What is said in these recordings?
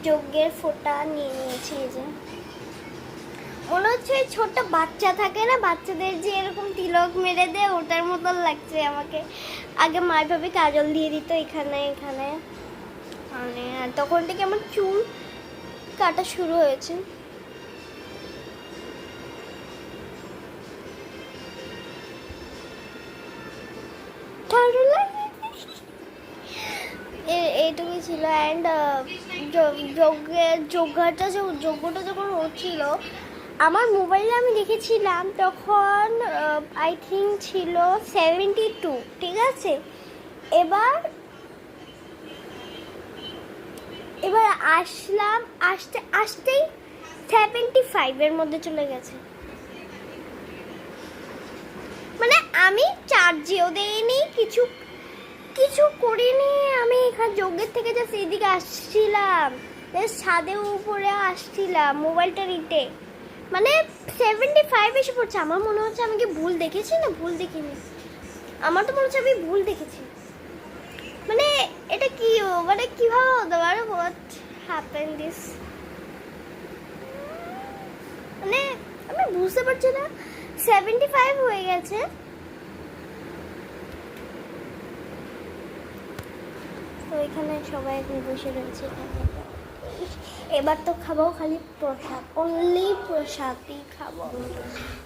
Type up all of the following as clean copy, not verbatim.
যজ্ঞের ফোঁটা নিয়ে নিয়েছি। এই যে মনে হচ্ছে ছোট্ট বাচ্চা থাকে না, বাচ্চাদের যে এরকম তিলক মেরে দেয় ওটার মতন লাগছে আমাকে। আগে মায়ের ভাবে কাজল দিয়ে দিত এখানে এখানে, মানে তখন থেকে আমার চুল কাটা শুরু হয়েছে। এইটুকুই ছিল। অ্যান্ড যোগ্যটা যখন হচ্ছিল আমার মোবাইলে আমি দেখেছিলাম তখন আই থিঙ্ক ছিল 72, ঠিক আছে। এবার আসতেই 75-এর মধ্যে চলে গেছে। মানে আমি চার্জেও দেইনি, কিছু করিনি। আমি এখানে যজ্ঞের থেকে যা সেদিকে আসছিলাম, ছাদের উপরে আসছিলাম মোবাইলটা নিতে, মানে 75 এসে পড়ছে। আমার মনে হচ্ছে আমি কি ভুল দেখেছি না ভুল দেখিনি, আমার তো মনে হচ্ছে আমি ভুল দেখেছি। মানে এটা কি, মানে কিভাবে হতে পারে, হোয়াট হ্যাপেন দিস, মানে আমি বুঝতে পারছি না। 75 হয়ে গেছে। তো এখানে সবাই এখন বসে রয়েছে। এবার তো খাবো খালি প্রসাদ, অনলি প্রসাদই খাবো,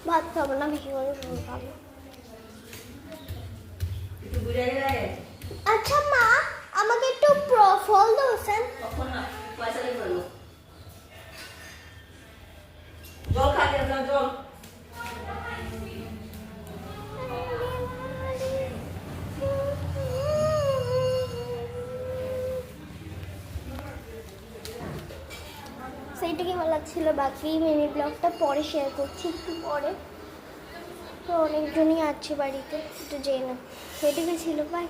ভাত খাবো না, বেশি করে খাবো। আচ্ছা মা, আমাকে একটু ফল দাও স্যার। জল খাই জল। সেইটাকে বলা ছিল, বাকি মিনি ব্লগটা পরে শেয়ার করছি, একটু পরে। তো অনেকজনই আছে বাড়িতে, একটু যেয়ে না। সেটাকে ছিল, বাই।